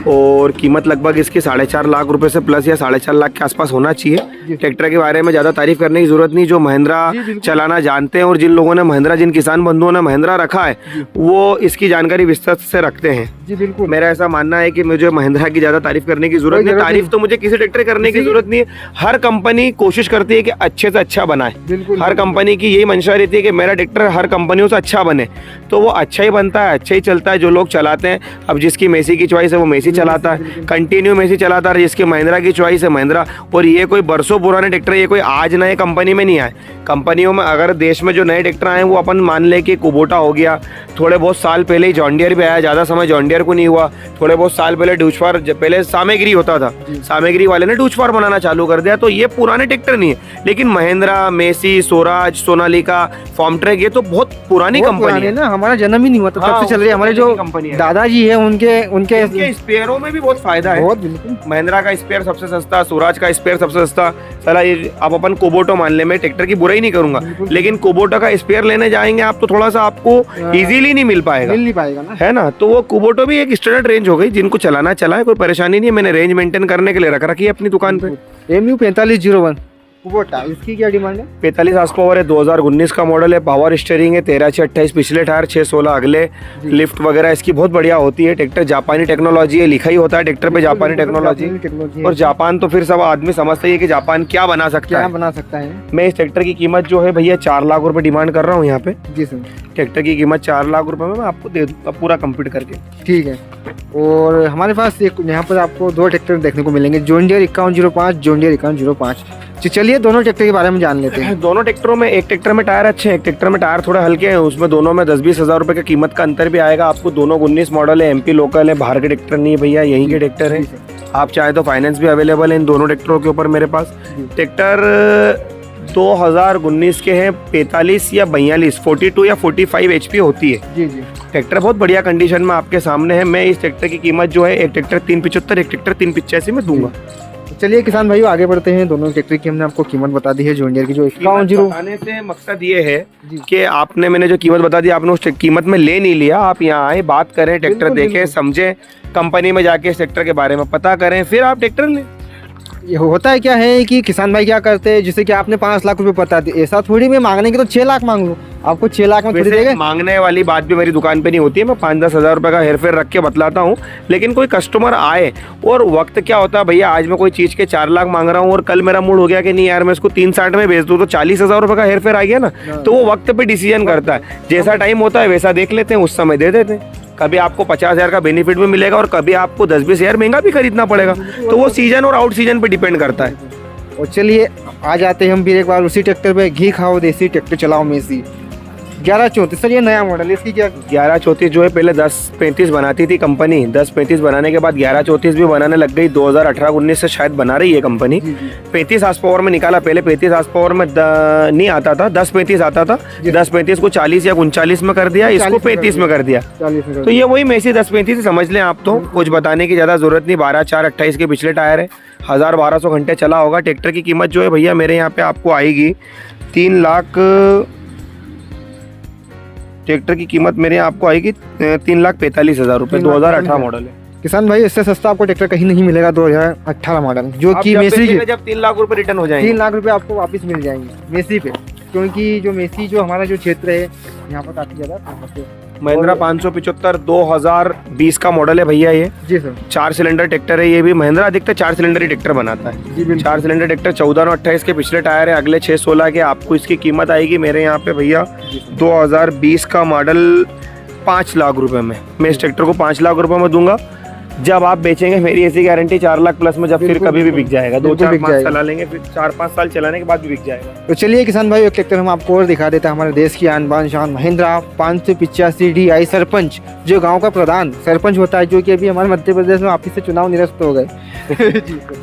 और कीमत लगभग इसकी 4.5 लाख रुपए से प्लस या 4.5 लाख के आसपास होना चाहिए। ट्रैक्टर के बारे में ज़्यादा तारीफ करने की जरूरत नहीं, जो महिंद्रा चलाना जानते हैं और जिन लोगों ने महिंद्रा, जिन किसान बंधुओं ने महिंद्रा रखा है, वो इसकी जानकारी विस्तृत से रखते हैं। जी बिल्कुल, मेरा ऐसा मानना है कि मुझे महिंद्रा की ज़्यादा तारीफ करने की जरूरत नहीं, तारीफ तो मुझे किसी ट्रैक्टर करने की जरूरत नहीं है। हर कंपनी कोशिश करती है कि अच्छे से अच्छा बनाए, हर कंपनी की यही मंशा रहती है कि मेरा ट्रैक्टर हर कंपनियों से अच्छा बने, तो वो अच्छा ही बनता है, अच्छा ही चलता है। जो लोग चलाते हैं, अब जिसकी मेसी की चॉइस है वो मेसी चलाता है, कंटिन्यू मेसी चलाता है, जिसकी महिंद्रा की चॉइस है महिंद्रा। और ये कोई बरसों पुराने ट्रैक्टर, ये कोई आज नए कंपनी में नहीं आए। कंपनियों में अगर देश में जो नए ट्रैक्टर आए वो अपन मान ले कि कुबोटा हो गया, थोड़े बहुत साल पहले ही जॉन डियर भी आया, ज़्यादा समय जॉन डियर को नहीं हुआ। थोड़े बहुत साल पहले डूचफार, पहले सामग्री होता था, सामग्री वाले ने डूचफार बनाना चालू कर दिया। तो ये पुराने ट्रैक्टर नहीं है, लेकिन Mahindra, Massey, Swaraj, Sonalika, Farmtrac, ये तो बहुत पुरानी कंपनी है ना। हमारा जन्म ही नहीं हुआ तब से चल रही है। हमारे जो दादाजी है उनके स्पेयरों में भी बहुत फायदा है। बहुत बिल्कुल, महिंद्रा का स्पेयर सबसे सस्ता, स्वराज का स्पेयर सबसे सस्ता। चला ये आप अपन कोबोटो मान ले, मैं ट्रैक्टर की बुराई नहीं करूंगा, लेकिन कोबोटो का स्पेयर लेने जाएंगे आप तो थोड़ा सा आपको इजीली नहीं मिल पाएगा ना, है ना। तो वो कोबोटो भी एक स्टैंडर्ड रेंज हो गई, जिनको चलाना चलाए, कोई परेशानी नहीं है। मैंने रेंज मेंटेन करने के लिए रख रखी है अपनी दुकान पे। MU 4501 कुबोटा, इसकी क्या डिमांड है? 45 हार्स पावर है, 2019 का मॉडल है, पावर स्टीयरिंग है, 13/6/28 पिछले टायर, 6/16 अगले, लिफ्ट वगैरह इसकी बहुत बढ़िया होती है। ट्रैक्टर जापानी टेक्नोलॉजी है, लिखा ही होता है ट्रैक्टर पे जापानी टेक्नोलॉजी। और जापान तो फिर सब आदमी समझते ही है कि जापान क्या बना सकता है। मैं इस ट्रैक्टर की कीमत जो है भैया 4 लाख रुपए डिमांड कर रहा हूँ यहाँ पे। जी सर, ट्रैक्टर की कीमत 4 लाख रुपए में मैं आपको दे दूंगा पूरा कंप्लीट करके। ठीक है। और हमारे पास एक यहाँ पर आपको 2 ट्रैक्टर देखने को मिलेंगे, जॉन डियर 5105, जॉन डियर 5105। चलिए दोनों ट्रैक्टर के बारे में जान लेते हैं। दोनों ट्रैक्टरों में, एक ट्रैक्टर में टायर अच्छे हैं, एक ट्रैक्टर में टायर थोड़े हल्के हैं, उसमें दोनों में 10-20 हज़ार रुपए की कीमत का अंतर भी आएगा आपको। दोनों 19 मॉडल है, MP लोकल है, बाहर के ट्रैक्टर नहीं है भैया, यहीं के ट्रैक्टर है। आप चाहे तो फाइनेंस भी अवेलेबल है इन दोनों ट्रैक्टरों के ऊपर मेरे पास। ट्रैक्टर 2019 के हैं, 45 या 42, 42 या 45 HP होती है। जी। ट्रैक्टर बहुत बढ़िया कंडीशन में आपके सामने है। मैं इस ट्रैक्टर की कीमत जो है, एक ट्रैक्टर 375, एक ट्रैक्टर 385 में दूंगा। चलिए किसान भाइयों आगे बढ़ते हैं। दोनों ट्रैक्टर की हमने आपको कीमत बता दी है। जॉन डियर की जो 51 बताने से मकसद ये है कि मैंने जो कीमत बता दी, आपने उस कीमत में ले नहीं लिया, आप यहाँ आए, बात करें, ट्रैक्टर देखें, समझें, कंपनी में जाके इस ट्रैक्टर के बारे में पता करें, फिर आप ट्रैक्टर लें। ये होता है क्या है कि किसान भाई क्या करते हैं, जैसे कि आपने 5 लाख रुपए बता दिए, ऐसा थोड़ी मैं मांगने के तो 6 लाख मांग लो, आपको 6 लाख में थोड़ी देंगे। मांगने वाली बात भी मेरी दुकान पे नहीं होती है, मैं 5-10 हज़ार रुपए का हेरफेर रख के बतलाता हूँ। लेकिन कोई कस्टमर आए, और वक्त क्या होता है भैया, आज मैं कोई चीज़ के 4 लाख मांग रहा हूँ और कल मेरा मूड हो गया कि नहीं यार मैं इसको 360 में बेच दूँ, तो 40 हज़ार रुपए का हेरफेर आ गया ना। तो वो वक्त पे डिसीजन करता है, जैसा टाइम होता है वैसा देख लेते हैं, उस समय दे देते हैं। कभी आपको 50 हज़ार का बेनिफिट भी मिलेगा और कभी आपको 10-20 हज़ार महंगा भी खरीदना पड़ेगा। तो वो सीजन और आउट सीजन पे डिपेंड करता है। और चलिए आ जाते हैं हम फिर एक बार उसी ट्रैक्टर पे, घी खाओ देसी ट्रैक्टर चलाओ मेसी 1134। सर ये नया मॉडल है, इसकी क्या? 1134 जो है पहले 1035 बनाती थी कंपनी, 1035 बनाने के बाद 1134 भी बनाने लग गई। 2018-19 से शायद बना रही है कंपनी। 35 हार्स पावर में निकाला, पहले 35 हार्स पावर में नहीं आता था, 1035 आता था। 1035 को 40 या 39 में कर दिया, इसको 35 में कर दिया। तो ये वही मेसी 1035 समझ लें आप, तो कुछ बताने की ज़्यादा जरूरत नहीं। 12/4/28 के पिछले टायर है, 1000-1200 घंटे चला होगा। ट्रैक्टर की कीमत जो है भैया मेरे यहाँ पे आपको आएगी 3 लाख। ट्रैक्टर की कीमत मेरे यहाँ आपको आएगी 3,45,000 रुपए। 2018 मॉडल है किसान भाई, इससे सस्ता आपको ट्रैक्टर कहीं नहीं मिलेगा। 2018 मॉडल जो कि मेसी के जब 3 लाख रुपए रिटर्न हो जाएंगे, 3 लाख रुपए आपको वापस मिल जाएंगे मेसी पे। क्योंकि जो मेसी जो हमारा जो क्षेत्र है यहाँ पर काफ़ी ज़्यादा महिंद्रा 575 2020 का मॉडल है भैया ये। जी सर। 4 सिलेंडर ट्रैक्टर है ये भी। महिंद्रा अधिकतर 4 सिलेंडर ही ट्रैक्टर बनाता है। जी बिल्कुल। 4 सिलेंडर ट्रैक्टर 14/28 के पिछले टायर है, अगले 6/16 के। आपको इसकी कीमत आएगी मेरे यहाँ पे भैया 2020 का मॉडल 5 लाख रुपए में। मैं इस ट्रैक्टर को 5 लाख रुपए में दूंगा। जब आप बेचेंगे मेरी ऐसी गारंटी 4 लाख प्लस में, जब फिर कभी भी बिक जाएगा। 2-4 चला लेंगे, फिर 4-5 साल चलाने के बाद भी बिक जाएगा। तो चलिए किसान भाई, एक ट्रैक्टर हम आपको और दिखा देते हैं। हमारे देश की आन बान शान महिंद्रा 585 DI सरपंच, जो गांव का प्रधान सरपंच होता है, जो कि अभी हमारे मध्य प्रदेश में वापिस से चुनाव निरस्त हो गए।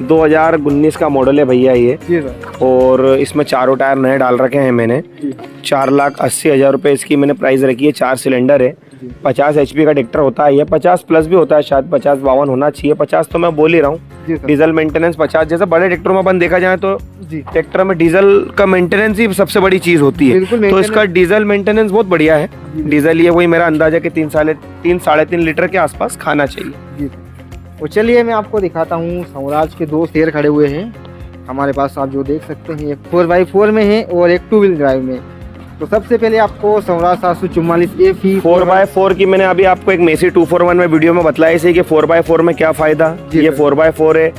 2019 का मॉडल है भैया ये। जी सर। और इसमें चारों टायर नए डाल रखे हैं मैंने। 4,80,000 रुपये इसकी मैंने प्राइस रखी है। 4 सिलेंडर है, 50 HP का ट्रैक्टर होता है ये। 50 प्लस भी होता है शायद, 50-52 होना चाहिए। 50 तो मैं बोल ही रहा हूँ। डीजल मेंटेनेंस 50, जैसे बड़े ट्रैक्टरों में अपन देखा जाए तो ट्रैक्टर में डीजल का मेंटेनेंस ही सबसे बड़ी चीज होती है। तो इसका डीजल मेंटेनेंस बहुत बढ़िया है। डीजल ये वही मेरा अंदाजा कि 3-3.5 लीटर के आसपास खाना चाहिए। तो चलिए मैं आपको दिखाता हूँ। स्वराज के 2 शेर खड़े हुए हैं हमारे पास, आप जो देख सकते हैं। एक 4x4 में है और एक 2 व्हील ड्राइव में। तो सबसे पहले आपको स्वराज 744 FE 4x4 की मैंने अभी आपको एक मेसी 241 में वीडियो में बताया इसे कि 4x4 में क्या फायदा। ये 4x4 है,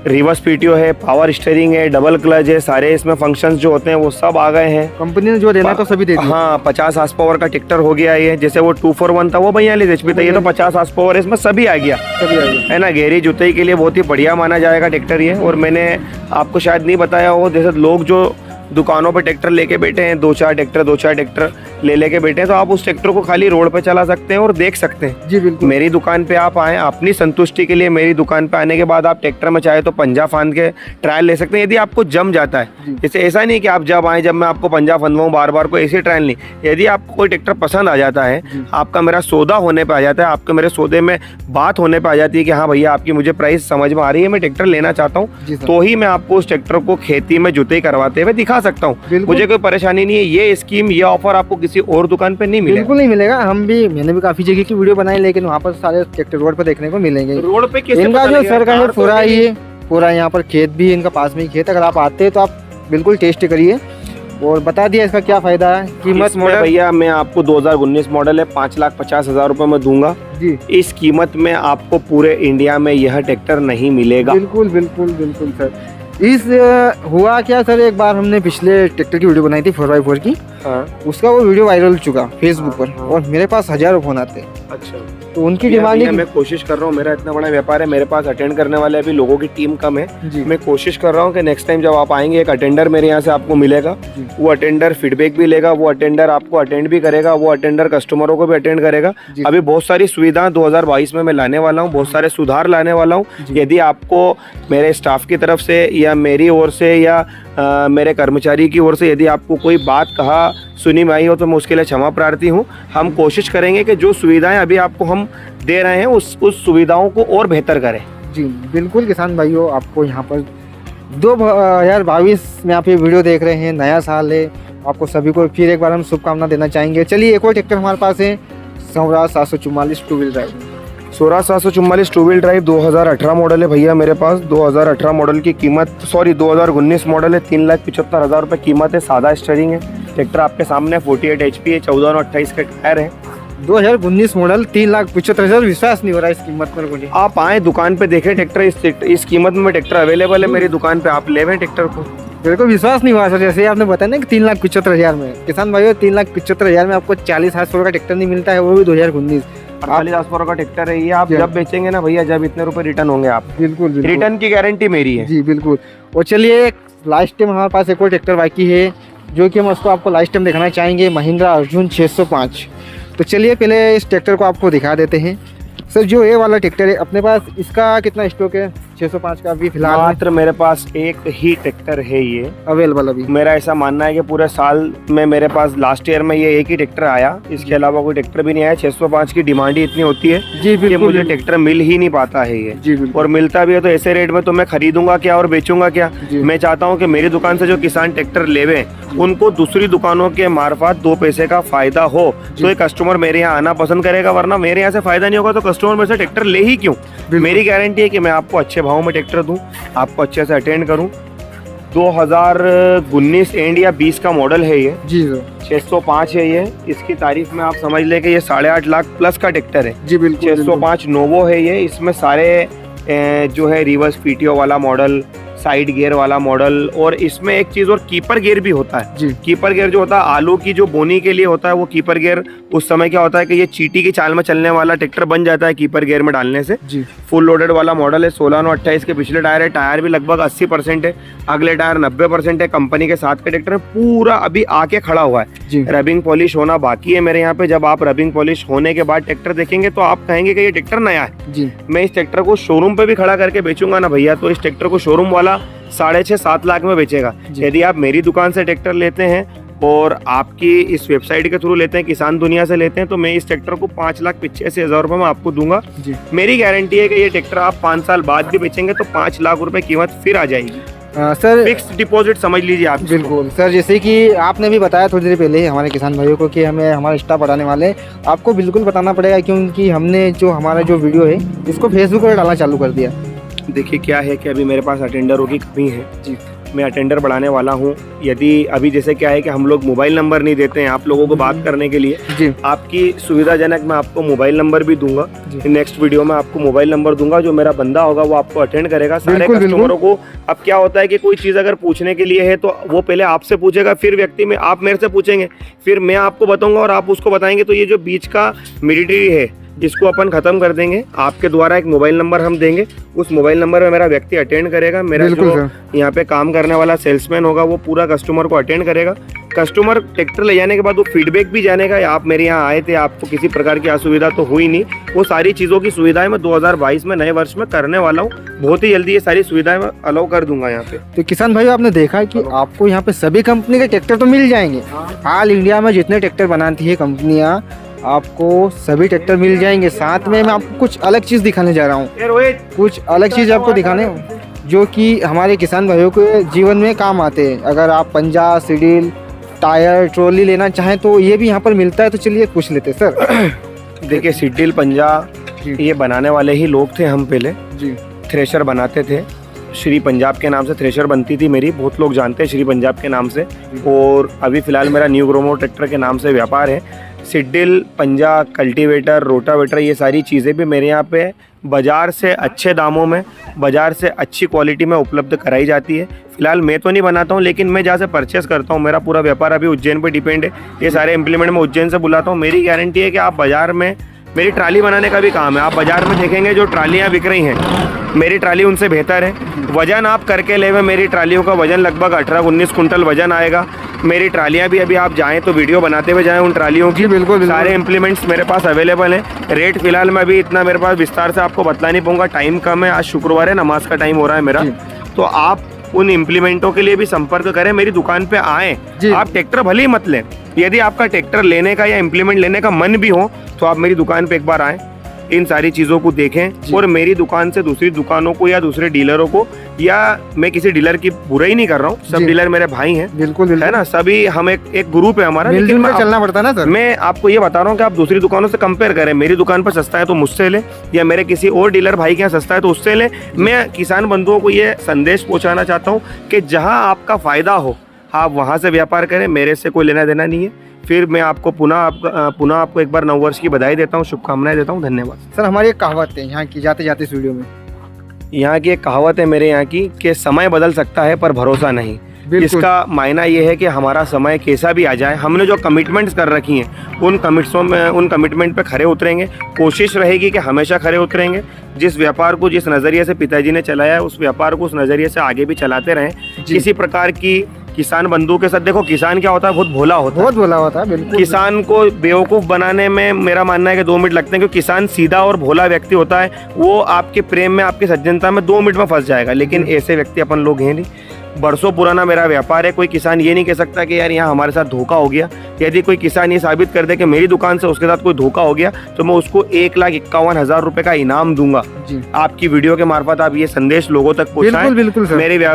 रिवर्स PTO है, पावर स्टीयरिंग है, डबल क्लच है, सारे इसमें फंक्शंस जो होते हैं वो सब आ गए हैं। कंपनी ने जो देना तो सभी दे दिया। हाँ, 50 हार्स पावर का ट्रैक्टर हो गया ये। जैसे वो 241 था वो 42 HP था, ये तो 50 हार्स पावर है, इसमें सभी आ गया है ना। गहरी जुताई के लिए बहुत ही बढ़िया माना जाएगा ट्रैक्टर ये। और मैंने आपको शायद नहीं बताया हो, जैसे लोग जो दुकानों पे ट्रैक्टर लेके बैठे हैं, 2-4 ट्रैक्टर ले लेके बैठे हैं, तो आप उस ट्रैक्टर को खाली रोड पे चला सकते हैं और देख सकते हैं। जी बिल्कुल। मेरी दुकान पे आप आए, अपनी संतुष्टि के लिए मेरी दुकान पे आने के बाद आप ट्रैक्टर में चाहे तो पंजा फांद के ट्रायल ले सकते हैं, यदि आपको जम जाता है। जैसे ऐसा नहीं कि आप जब आए जब मैं आपको पंजा फंदवाऊँ बार बार, को ऐसी ट्रायल नहीं। यदि आपको कोई ट्रैक्टर पसंद आ जाता है, आपका मेरा सौदा होने पर आ जाता है, आपके मेरे सौदे में बात होने पर आ जाती है कि हाँ भैया आपकी मुझे प्राइस समझ में आ रही है, मैं ट्रैक्टर लेना चाहता हूँ, तो ही मैं आपको उस ट्रैक्टर को खेती में जुताई करवाते हुए दिखा सकता हूँ। मुझे कोई परेशानी नहीं है। ये स्कीम, ये ऑफर आपको किसी और दुकान पे नहीं मिलेगा। बिल्कुल नहीं मिलेगा। मैंने भी काफी जगह की वीडियो बनाई, लेकिन वहाँ पर सारे ट्रैक्टर रोड पर देखने को मिलेंगे। रोड पे कैसे इनका जो सर का है पूरा यहाँ पर खेत भी, इनका पास में ही खेत। अगर आप आते हैं तो आप बिल्कुल टेस्ट करिए। और बता दिया इसका क्या फायदा है। कीमत मॉडल भैया मैं आपको 2019 मॉडल है, 5,50,000 रुपए में दूंगा जी। इस कीमत में आपको पूरे इंडिया में यह ट्रैक्टर नहीं मिलेगा। बिल्कुल बिल्कुल बिल्कुल सर। हुआ क्या सर, एक बार हमने पिछले ट्रैक्टर की वीडियो बनाई थी 4x4 की। हाँ। उसका वो वीडियो वायरल चुका फेसबुक पर। और मेरे पास हजारों फोन आते हैं। अच्छा। तो उनकी डिमांड, मैं कोशिश कर रहा हूँ, मेरा इतना बड़ा व्यापार है, मेरे पास अटेंड करने वाले अभी लोगों की टीम कम है। मैं कोशिश कर रहा हूँ कि नेक्स्ट टाइम जब आप आएंगे एक अटेंडर मेरे यहाँ से आपको मिलेगा। वो अटेंडर फीडबैक भी लेगा, वो अटेंडर आपको अटेंड भी करेगा, वो अटेंडर कस्टमरों को भी अटेंड करेगा। अभी बहुत सारी सुविधा 2022 में मैं लाने वाला हूँ, बहुत सारे सुधार लाने वाला हूँ। यदि आपको मेरे स्टाफ की तरफ से या मेरी ओर से या मेरे कर्मचारी की ओर से यदि आपको कोई बात कहा सुनी में आई हो तो मैं उसके लिए क्षमा प्रार्थी हूँ। हम कोशिश करेंगे कि जो सुविधाएं अभी आपको हम दे रहे हैं उस सुविधाओं को और बेहतर करें। जी बिल्कुल किसान भाइयों, आपको यहाँ पर 2022 में आप ये वीडियो देख रहे हैं, नया साल है, आपको सभी को फिर एक बार हम शुभकामना देना चाहेंगे। चलिए एक और ट्रैक्टर हमारे पास है, Swaraj 744 2 wheel drive. Swaraj 744 2 wheel drive 2018 model है भैया मेरे पास। 2018 मॉडल की कीमत 2019 मॉडल है, 3,75,000 रुपये कीमत है। सादा स्टीयरिंग है, ट्रैक्टर आपके सामने 48 HP है, 14/28 के टायर है। 2019 मॉडल 3,75,000, विश्वास नहीं हो रहा है इस कीमत पर मुझे। आप आए दुकान पे देखें ट्रैक्टर, इस कीमत में ट्रैक्टर अवेलेबल है मेरी दुकान पे, आप ले लें ट्रैक्टर को। मेरे को विश्वास नहीं हुआ सर, जैसे आपने बताया ना कि 3,75,000 में। किसान भाइयों 3,75,000 में आपको 40 हार्स पावर का ट्रैक्टर नहीं मिलता है, वो भी 2019। 48 हार्स पावर का ट्रैक्टर है ये। आप जब बेचेंगे ना भैया, जब इतने रुपए रिटर्न होंगे आप। बिल्कुल रिटर्न की गारंटी मेरी है। जी बिल्कुल। और चलिए लास्ट टाइम हमारे पास एक और ट्रैक्टर बाकी है, जो कि हम उसको आपको लास्ट टाइम दिखाना चाहेंगे, महिंद्रा अर्जुन 605। तो चलिए पहले इस ट्रैक्टर को आपको दिखा देते हैं। सर जो ये वाला ट्रैक्टर है अपने पास, इसका कितना स्टॉक है 605 का? अभी फिलहाल मात्र मेरे पास एक ही ट्रैक्टर है ये अवेलेबल अभी। मेरा ऐसा मानना है कि पूरे साल में मेरे पास लास्ट ईयर में ये एक ही ट्रैक्टर आया, इसके अलावा कोई ट्रैक्टर भी नहीं आया। 605 की डिमांड ही इतनी होती है जी बिल्कुल, मुझे ट्रैक्टर मिल ही नहीं पाता है ये। जी बिल्कुल। और मिलता भी है तो ऐसे रेट में तो मैं खरीदूंगा क्या और बेचूंगा क्या। मैं चाहता हूँ कि मेरी दुकान से जो किसान ट्रैक्टर लेवे उनको दूसरी दुकानों के मार्फत 2 पैसे का फायदा हो, तो ये कस्टमर मेरे यहाँ आना पसंद करेगा। वरना मेरे यहाँ से फायदा नहीं होगा तो कस्टमर मेरे से ट्रैक्टर ले ही क्यों। मेरी गारंटी है कि मैं आपको अच्छे भाव में ट्रैक्टर दूं, आपको अच्छे से अटेंड करूं, 2019 एंड या 20 का मॉडल है ये। जी सर। 605 है ये। इसकी तारीफ में आप समझ लें कि ये 8.5 लाख प्लस का ट्रैक्टर है। जी बिल्कुल। 605 नोवो है ये। इसमें सारे जो है रिवर्स पीटीओ वाला मॉडल, साइड गियर वाला मॉडल, और इसमें एक चीज़ और कीपर गियर भी होता है। जी। कीपर गियर जो होता है आलू की जो बोनी के लिए होता है, वो कीपर गियर उस समय क्या होता है कि ये चींटी की चाल में चलने वाला ट्रैक्टर बन जाता है कीपर गियर में डालने से। जी। फुल लोडेड वाला मॉडल है। 16/28 के पिछले टायर है। टायर भी लगभग 80% है, अगले टायर 90% है। कंपनी के साथ के ट्रैक्टर में पूरा अभी आके खड़ा हुआ है। जी। रबिंग पॉलिश होना बाकी है मेरे यहाँ पे। जब आप रबिंग पॉलिश होने के बाद ट्रैक्टर देखेंगे तो आप कहेंगे कि ये ट्रैक्टर नया है। जी। मैं इस ट्रैक्टर को शोरूम पे भी खड़ा करके बेचूंगा ना भैया, तो इस ट्रैक्टर को शोरूम वाला 6.5-7 लाख में बेचेगा। यदि आप मेरी दुकान से ट्रैक्टर लेते हैं और आपकी इस वेबसाइट के थ्रू लेते हैं, किसान दुनिया से लेते हैं, तो मैं इस ट्रैक्टर को 5,85,000 रुपये में आपको दूंगा। जी। मेरी गारंटी है कि ये ट्रैक्टर आप 5 साल बाद भी बेचेंगे तो 5 लाख रुपए कीमत फिर आ जाएगी। सर फिक्स डिपॉजिट समझ लीजिए आप। बिल्कुल सर, जैसे कि आपने भी बताया थोड़ी देर पहले हमारे किसान भाइयों को कि हमें हमारा स्टाफ बढ़ाने वाले हैं, आपको बिल्कुल बताना पड़ेगा क्योंकि हमने जो हमारा जो वीडियो है इसको फेसबुक पर डालना चालू कर दिया। देखिए क्या है कि अभी मेरे पास अटेंडरों की कमी है। जी। मैं अटेंडर बढ़ाने वाला हूँ। यदि अभी जैसे क्या है कि हम लोग मोबाइल नंबर नहीं देते हैं आप लोगों को बात करने के लिए। जी। आपकी सुविधाजनक मैं आपको मोबाइल नंबर भी दूंगा। नेक्स्ट वीडियो में आपको मोबाइल नंबर दूंगा, जो मेरा बंदा होगा वो आपको अटेंड करेगा। सारे कस्टमरों को अब क्या होता है कि कोई चीज़ अगर पूछने के लिए है तो वो पहले आपसे पूछेगा, फिर व्यक्ति में आप मेरे से पूछेंगे, फिर मैं आपको बताऊंगा और आप उसको बताएंगे। तो ये जो बीच का मिडिटी है इसको अपन खत्म कर देंगे। आपके द्वारा एक मोबाइल नंबर हम देंगे, उस मोबाइल नंबर में मेरा व्यक्ति अटेंड करेगा। मेरा जो यहाँ पे काम करने वाला सेल्समैन होगा वो पूरा कस्टमर को अटेंड करेगा। कस्टमर ट्रैक्टर ले जाने के बाद वो फीडबैक भी जाने का, आप मेरे यहाँ आए थे, आपको किसी प्रकार की असुविधा तो हुई नहीं। वो सारी चीज़ों की सुविधाएं मैं 2022 में नए वर्ष में करने वाला हूँ। बहुत ही जल्दी ये सारी सुविधाएं मैं अलाउ कर दूंगा यहाँ पे। तो किसान भाई आपने देखा कि आपको यहाँ पे सभी कंपनी के ट्रैक्टर तो मिल जाएंगे। ऑल इंडिया में जितने ट्रैक्टर बनाती है कंपनियाँ, आपको सभी ट्रैक्टर मिल जाएंगे। साथ में मैं आपको कुछ अलग चीज़ दिखाने जा रहा हूँ, कुछ अलग चीज़ आपको दिखाने जो कि हमारे किसान भाइयों के जीवन में काम आते हैं। अगर आप पंजा, सीडील, टायर, ट्रॉली लेना चाहें तो ये भी यहाँ पर मिलता है। तो चलिए पूछ लेते हैं सर। देखिए सीडील, पंजा ये बनाने वाले ही लोग थे हम पहले। जी। थ्रेशर बनाते थे, श्री पंजाब के नाम से थ्रेशर बनती थी मेरी, बहुत लोग जानते हैं श्री पंजाब के नाम से। और अभी फ़िलहाल मेरा न्यू ग्रोमो ट्रैक्टर के नाम से व्यापार है। सीडील, पंजा, कल्टीवेटर, रोटावेटर ये सारी चीज़ें भी मेरे यहाँ पे बाज़ार से अच्छे दामों में, बाज़ार से अच्छी क्वालिटी में उपलब्ध कराई जाती है। फिलहाल मैं तो नहीं बनाता हूँ, लेकिन मैं जहाँ से परचेस करता हूँ, मेरा पूरा व्यापार अभी उज्जैन पे डिपेंड है। ये सारे इम्प्लीमेंट मैं उज्जैन से बुलाता हूँ। मेरी गारंटी है कि आप बाज़ार में, मेरी ट्राली बनाने का भी काम है, आप बाज़ार में देखेंगे जो ट्रालियाँ बिक रही हैं, मेरी ट्राली उनसे बेहतर है। वज़न आप करके ले हुए, मेरी ट्रालियों का वज़न लगभग 18-19 कुंटल वज़न आएगा। मेरी ट्रालियाँ भी अभी आप जाएँ तो वीडियो बनाते हुए जाएँ उन ट्रालियों की। बिल्कुल। सारे इम्प्लीमेंट्स मेरे पास अवेलेबल हैं। रेट फिलहाल मैं अभी इतना मेरे पास विस्तार से आपको बतला नहीं पाऊंगा, टाइम कम है। आज शुक्रवार है, नमाज का टाइम हो रहा है मेरा। तो आप उन इम्प्लीमेंटों के लिए भी संपर्क करें, मेरी दुकान पे आएँ। आप ट्रैक्टर भले ही मत लें, यदि आपका ट्रैक्टर लेने का या इम्प्लीमेंट लेने का मन भी हो तो आप मेरी दुकान पे एक बार आएँ, इन सारी चीज़ों को देखें। और मेरी दुकान से दूसरी दुकानों को या दूसरे डीलरों को, या मैं किसी डीलर की बुराई नहीं कर रहा हूँ, सब डीलर मेरे भाई हैं। बिल्कुल है ना, सभी हम एक ग्रुप है हमारा। लेकिन चलना पड़ता है ना सर। मैं आपको ये बता रहा हूँ कि आप दूसरी दुकानों से कंपेयर करें। मेरी दुकान पर सस्ता है तो मुझसे ले, या मेरे किसी और डीलर भाई के यहाँ सस्ता है तो उससे ले। मैं किसान बंधुओं को ये संदेश पहुँचाना चाहता हूँ कि जहाँ आपका फ़ायदा हो आप वहाँ से व्यापार करें, मेरे से कोई लेना देना नहीं है। फिर मैं आपको पुनः आपको एक बार नववर्ष की बधाई देता हूँ, शुभकामनाएं देता हूँ। धन्यवाद सर। हमारी एक कहावत है यहाँ की, जाते जाते इस वीडियो में, यहाँ की एक कहावत है मेरे यहाँ की कि समय बदल सकता है पर भरोसा नहीं। इसका मायना ये है कि हमारा समय कैसा भी आ जाए, हमने जो कमिटमेंट्स कर रखी हैं उन कमिटमेंट पे खरे उतरेंगे। कोशिश रहेगी कि हमेशा खरे उतरेंगे। जिस व्यापार को जिस नज़रिए से पिताजी ने चलाया है, उस व्यापार को उस नज़रिए से आगे भी चलाते रहें। किसी प्रकार की किसान बंधु के साथ, देखो किसान क्या होता है, बहुत भोला होता है। बिल्कुल। किसान को बेवकूफ़ बनाने में मेरा मानना है कि 2 मिनट लगते हैं, क्योंकि किसान सीधा और भोला व्यक्ति होता है। वो आपके प्रेम में, आपकी सज्जनता में 2 मिनट में फंस जाएगा। लेकिन ऐसे व्यक्ति अपन लोग हैं नहीं। बरसों पुराना मेरा व्यापार है। कोई किसान ये नहीं कह सकता कि यार यहाँ हमारे साथ धोखा हो गया। यदि कोई किसान ये साबित कर दे कि मेरी दुकान से उसके साथ कोई धोखा हो गया तो मैं उसको 1,51,000 रुपए का इनाम दूंगा। आपकी वीडियो के मार्फत आप ये संदेश लोगों तक पहुंचाएं। बिल्कुल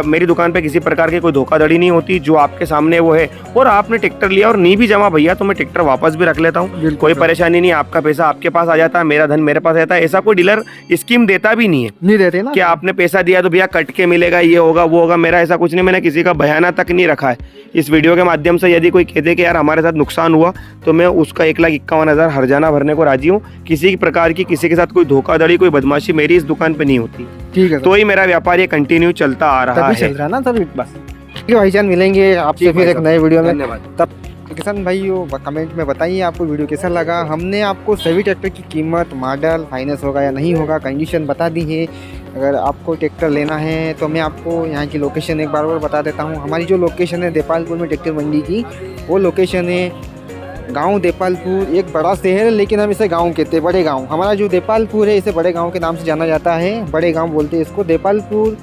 मेरी दुकान पे किसी प्रकार की कोई धोखाधड़ी नहीं होती। जो आपके सामने वो है। और आपने ट्रैक्टर लिया और नहीं भी जमा भैया तो मैं ट्रैक्टर वापस भी रख लेता हूँ, कोई परेशानी नहीं। आपका पैसा आपके पास आ जाता है, मेरा धन मेरे पास रहता है। ऐसा कोई डीलर स्कीम देता भी नहीं है, नहीं देते ना कि आपने पैसा दिया तो भैया कट के मिलेगा, ये होगा वो होगा। मेरा ऐसा कुछ ने मैंने किसी का बयाना तक नहीं रखा है। इस वीडियो के माध्यम से यदि कोई कहते कि यार हमारे साथ नुकसान हुआ तो मैं उसका 1,51,000 हर्जाना भरने को राजी हूँ। किसी प्रकार की किसी के साथ कोई धोखाधड़ी कोई बदमाशी मेरी इस दुकान पे नहीं होती। ठीक है, तो ही मेरा व्यापार ये कंटिन्यू चलता आ रहा तभी है। चल रहा है ना तभी। बस ठीक है भाईजान, मिलेंगे आपसे फिर एक नए वीडियो में। धन्यवाद। तब किसान भाइयों कमेंट में बताइए आपको वीडियो कैसा लगा। हमने आपको सभी ट्रैक्टर की कीमत, मॉडल, फाइनेंस होगा या नहीं होगा, कंडीशन बता दी है। अगर आपको ट्रैक्टर लेना है तो मैं आपको यहाँ की लोकेशन एक बार और बता देता हूँ। हमारी जो लोकेशन है देपालपुर में ट्रैक्टर मंडी की, वो लोकेशन है गांव देपालपुर। एक बड़ा शहर है लेकिन हम इसे गांव कहते हैं, बड़े गांव। हमारा जो देपालपुर है इसे बड़े गांव के नाम से जाना जाता है, बड़े गांव बोलते हैं इसको। देपालपुर,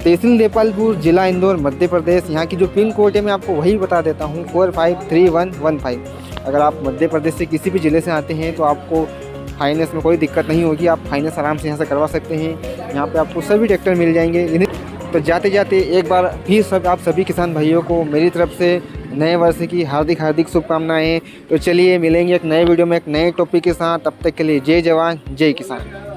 तहसील देपालपुर, जिला इंदौर, मध्य प्रदेश। यहाँ की जो पिन कोड है मैं आपको वही बता देता हूँ, 453115। अगर आप मध्य प्रदेश से किसी भी ज़िले से आते हैं तो आपको फाइनेंस में कोई दिक्कत नहीं होगी, आप फाइनेंस आराम से यहाँ से करवा सकते हैं। यहाँ पे आपको सभी ट्रैक्टर मिल जाएंगे। तो जाते जाते एक बार फिर आप सभी किसान भाइयों को मेरी तरफ से नए वर्ष की हार्दिक शुभकामनाएं। तो चलिए मिलेंगे एक नए वीडियो में एक नए टॉपिक के साथ। तब तक के लिए जय जवान जय किसान।